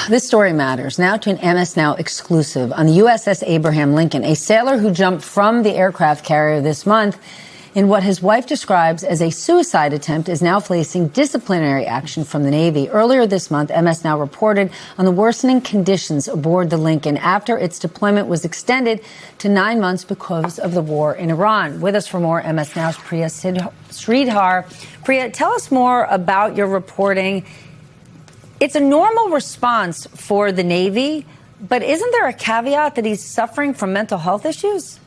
This story matters. Now to an MS Now exclusive on the USS Abraham Lincoln, a sailor who jumped from the aircraft carrier this month in what his wife describes as a suicide attempt is now facing disciplinary action from the Navy. Earlier this month, MS Now reported on the worsening conditions aboard the Lincoln after its deployment was extended to 9 months because of the war in Iran. With us for more, MS Now's Priya Sridhar. Priya, tell us more about your reporting. It's a normal response for the Navy, but isn't there a caveat that he's suffering from mental health issues?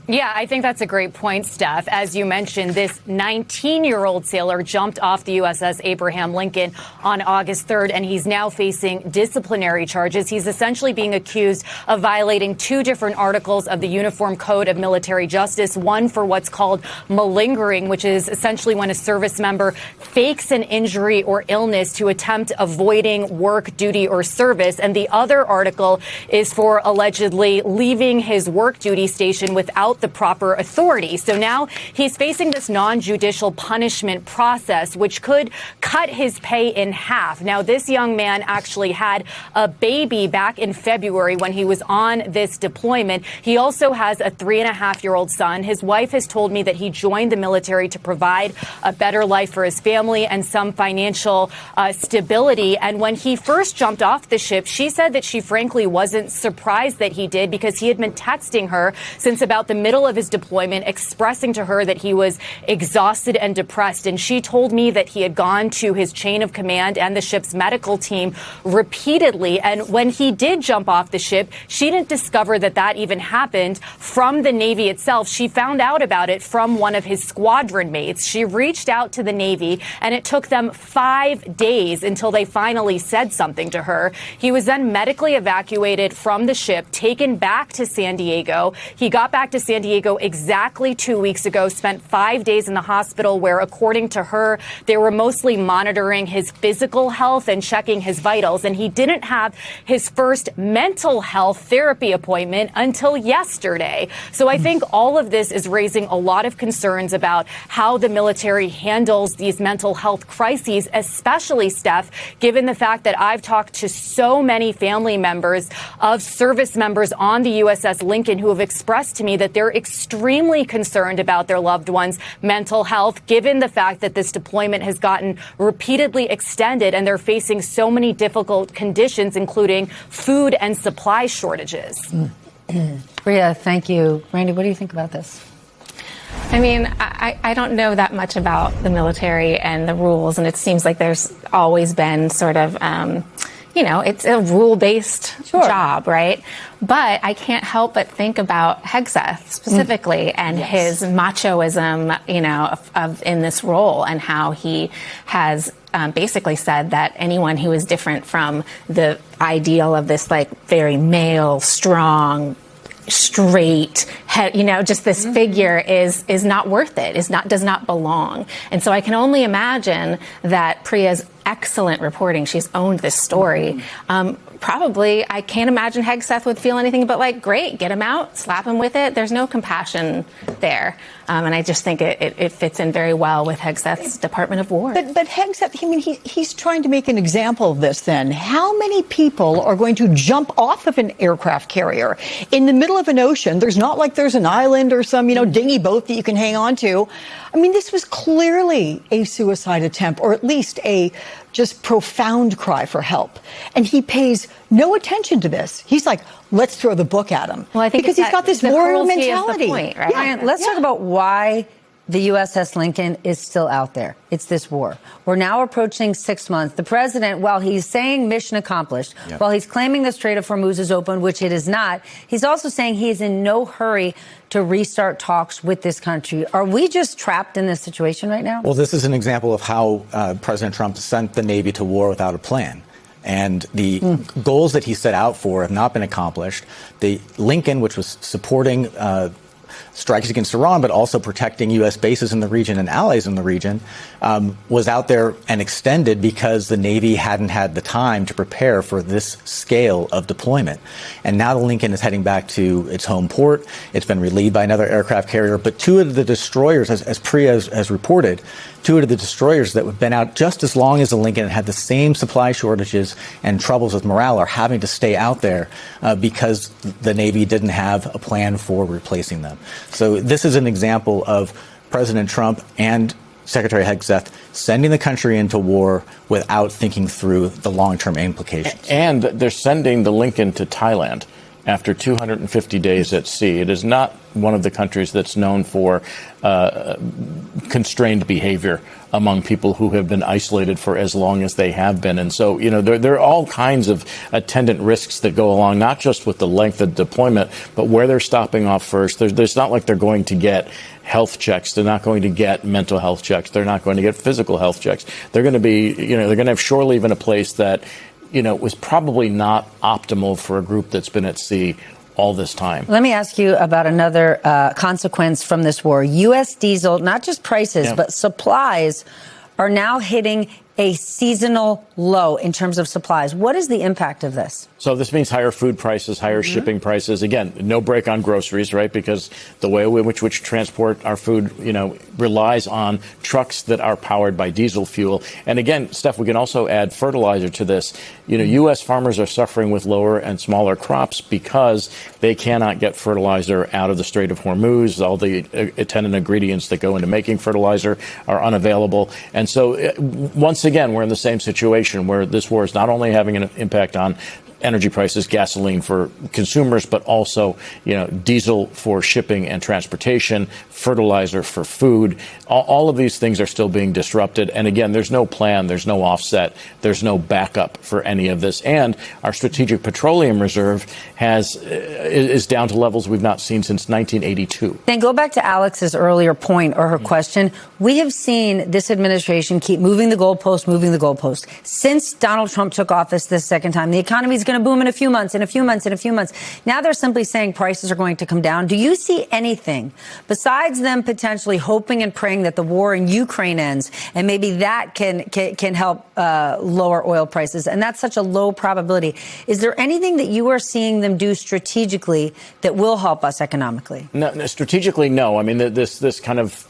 Yeah, I think that's a great point, Steph. As you mentioned, this 19-year-old sailor jumped off the USS Abraham Lincoln on August 3rd, and he's now facing disciplinary charges. He's essentially being accused of violating 2 different articles of the Uniform Code of Military Justice, one for what's called malingering, which is essentially when a service member fakes an injury or illness to attempt avoiding work, duty, or service. And the other article is for allegedly leaving his work duty station without the proper authority. So now he's facing this non-judicial punishment process, which could cut his pay in half. Now, this young man actually had a baby back in February when he was on this deployment. He also has a 3.5-year-old son. His wife has told me that he joined the military to provide a better life for his family and some financial stability. And when he first jumped off the ship, she said that she frankly wasn't surprised that he did because he had been texting her since about the middle of his deployment, expressing to her that he was exhausted and depressed. And she told me that he had gone to his chain of command and the ship's medical team repeatedly. And when he did jump off the ship, she didn't discover that that even happened from the Navy itself. She found out about it from one of his squadron mates. She reached out to the Navy, and it took them 5 days until they finally said something to her. He was then medically evacuated from the ship, taken back to San Diego. He got back to San Diego exactly 2 weeks ago, spent 5 days in the hospital where, according to her, they were mostly monitoring his physical health and checking his vitals. And he didn't have his first mental health therapy appointment until yesterday. So I think all of this is raising a lot of concerns about how the military handles these mental health crises, especially, Steph, given the fact that I've talked to so many family members of service members on the USS Lincoln who have expressed to me that they're extremely concerned about their loved ones' mental health, given the fact that this deployment has gotten repeatedly extended and they're facing so many difficult conditions, including food and supply shortages. Priya, thank you. Randy, what do you think about this? I mean, I don't know that much about the military and the rules, and it seems like there's always been sort of, it's a rule-based job, right? But I can't help but think about Hegseth specifically and his machoism, in this role, and how he has basically said that anyone who is different from the ideal of this, very male, strong, straight, just this figure is not worth it, does not belong. And so I can only imagine that Priya's excellent reporting, she's owned this story. Probably, I can't imagine Hegseth would feel anything but great, get him out, slap him with it. There's no compassion there. And I just think it fits in very well with Hegseth's Department of War. But Hegseth, he's trying to make an example of this then. How many people are going to jump off of an aircraft carrier in the middle of an ocean? There's not like there's an island or some, dinghy boat that you can hang on to. This was clearly a suicide attempt, or at least a just profound cry for help. And he pays no attention to this. He's like, let's throw the book at him. Well, I think because he's got this warrior mentality. Point, right? Yeah. Let's talk about why the USS Lincoln is still out there. It's this war. We're now approaching 6 months. The president, while he's saying mission accomplished, while he's claiming the Strait of Hormuz is open, which it is not, he's also saying he is in no hurry to restart talks with this country. Are we just trapped in this situation right now? Well, this is an example of how President Trump sent the Navy to war without a plan. And the goals that he set out for have not been accomplished. The Lincoln, which was supporting strikes against Iran, but also protecting U.S. bases in the region and allies in the region, was out there and extended because the Navy hadn't had the time to prepare for this scale of deployment. And now the Lincoln is heading back to its home port. It's been relieved by another aircraft carrier. But two of the destroyers, as Priya has reported, two of the destroyers that have been out just as long as the Lincoln and had the same supply shortages and troubles with morale are having to stay out there because the Navy didn't have a plan for replacing them. So this is an example of President Trump and Secretary Hegseth sending the country into war without thinking through the long-term implications. And they're sending the Lincoln to Thailand after 250 days at sea. It is not one of the countries that's known for constrained behavior among people who have been isolated for as long as they have been. And so, there are all kinds of attendant risks that go along, not just with the length of deployment, but where they're stopping off first. There's not like they're going to get health checks. They're not going to get mental health checks. They're not going to get physical health checks. They're going to be, they're going to have shore leave in a place that, was probably not optimal for a group that's been at sea all this time. Let me ask you about another consequence from this war. U.S. diesel, not just prices, but supplies are now hitting a seasonal low in terms of supplies. What is the impact of this? So this means higher food prices, higher shipping prices. Again, no break on groceries, right? Because the way in which we transport our food, relies on trucks that are powered by diesel fuel. And again, Steph, we can also add fertilizer to this. U.S. farmers are suffering with lower and smaller crops because they cannot get fertilizer out of the Strait of Hormuz. All the attendant ingredients that go into making fertilizer are unavailable. And so once again, we're in the same situation where this war is not only having an impact on energy prices, gasoline for consumers, but also, diesel for shipping and transportation, fertilizer for food. All of these things are still being disrupted. And again, there's no plan, there's no offset, there's no backup for any of this. And our strategic petroleum reserve is down to levels we've not seen since 1982. Then go back to Alex's earlier point or her question. We have seen this administration keep moving the goalpost. Since Donald Trump took office this second time, the economy is going to boom in a few months. Now they're simply saying prices are going to come down. Do you see anything besides them potentially hoping and praying that the war in Ukraine ends and maybe that can help lower oil prices? And that's such a low probability. Is there anything that you are seeing them do strategically that will help us economically? No, strategically, no. I mean, this kind of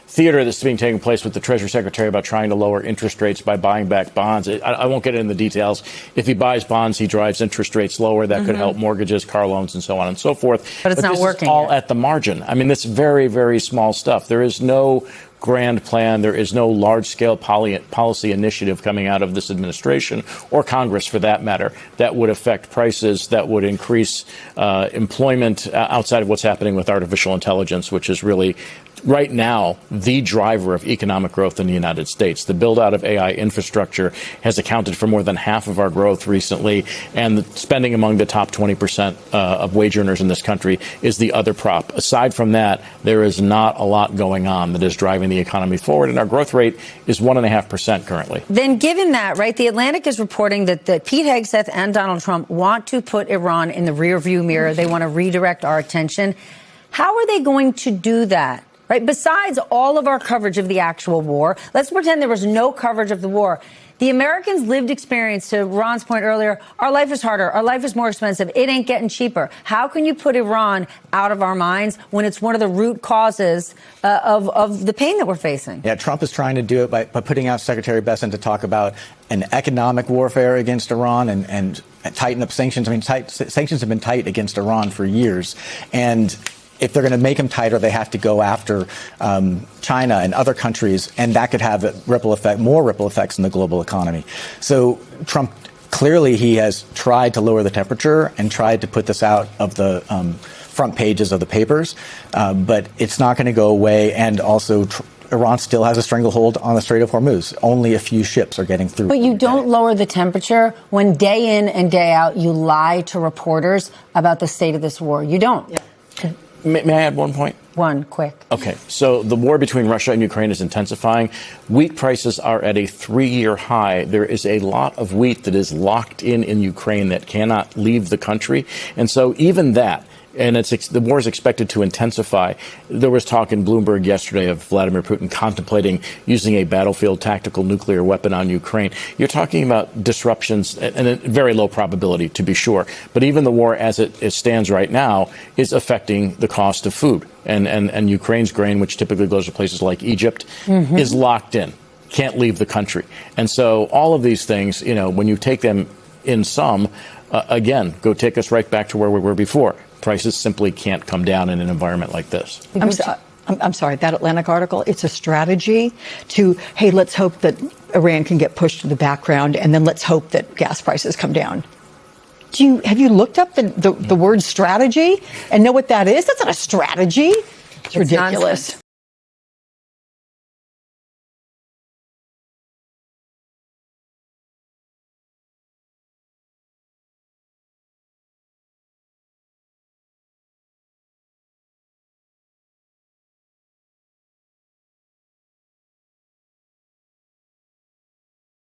theater that's being taken place with the Treasury Secretary about trying to lower interest rates by buying back bonds. I won't get into the details. If he buys bonds, he drives interest rates lower. That could help mortgages, car loans, and so on and so forth. But it's not working. Is all at the margin. I mean, it's very, very small stuff. There is no grand plan. There is no large-scale policy initiative coming out of this administration or Congress, for that matter, that would affect prices, that would increase employment outside of what's happening with artificial intelligence, which is really right now the driver of economic growth in the United States. The build-out of AI infrastructure has accounted for more than half of our growth recently, and the spending among the top 20% of wage earners in this country is the other prop. Aside from that, there is not a lot going on that is driving the economy forward, and our growth rate is 1.5% currently. Then given that, right, The Atlantic is reporting that Pete Hegseth and Donald Trump want to put Iran in the rearview mirror. They want to redirect our attention. How are they going to do that? Right. Besides all of our coverage of the actual war, let's pretend there was no coverage of the war. The Americans' lived experience, to Ron's point earlier, our life is harder. Our life is more expensive. It ain't getting cheaper. How can you put Iran out of our minds when it's one of the root causes of the pain that we're facing? Yeah, Trump is trying to do it by putting out Secretary Bessent to talk about an economic warfare against Iran and tighten up sanctions. I mean, sanctions have been tight against Iran for years. And if they're going to make them tighter, they have to go after China and other countries, and that could have more ripple effects in the global economy. So Trump, clearly he has tried to lower the temperature and tried to put this out of the front pages of the papers, but it's not going to go away. And also, Iran still has a stranglehold on the Strait of Hormuz. Only a few ships are getting through. But you don't lower the temperature when day in and day out you lie to reporters about the state of this war. You don't. Yeah. May I add one point? One, quick. Okay, so the war between Russia and Ukraine is intensifying. Wheat prices are at a 3-year high. There is a lot of wheat that is locked in Ukraine that cannot leave the country. And so even that and the war is expected to intensify. There was talk in Bloomberg yesterday of Vladimir Putin contemplating using a battlefield tactical nuclear weapon on Ukraine. You're talking about disruptions, and a very low probability, to be sure. But even the war as it stands right now is affecting the cost of food. And Ukraine's grain, which typically goes to places like Egypt, is locked in, can't leave the country. And so all of these things, when you take them in sum, again, go take us right back to where we were before. Prices simply can't come down in an environment like this. I'm sorry, that Atlantic article, it's a strategy to, hey, let's hope that Iran can get pushed to the background, and then let's hope that gas prices come down. Have you looked up the word strategy and know what that is? That's not a strategy. It's ridiculous. Nonsense.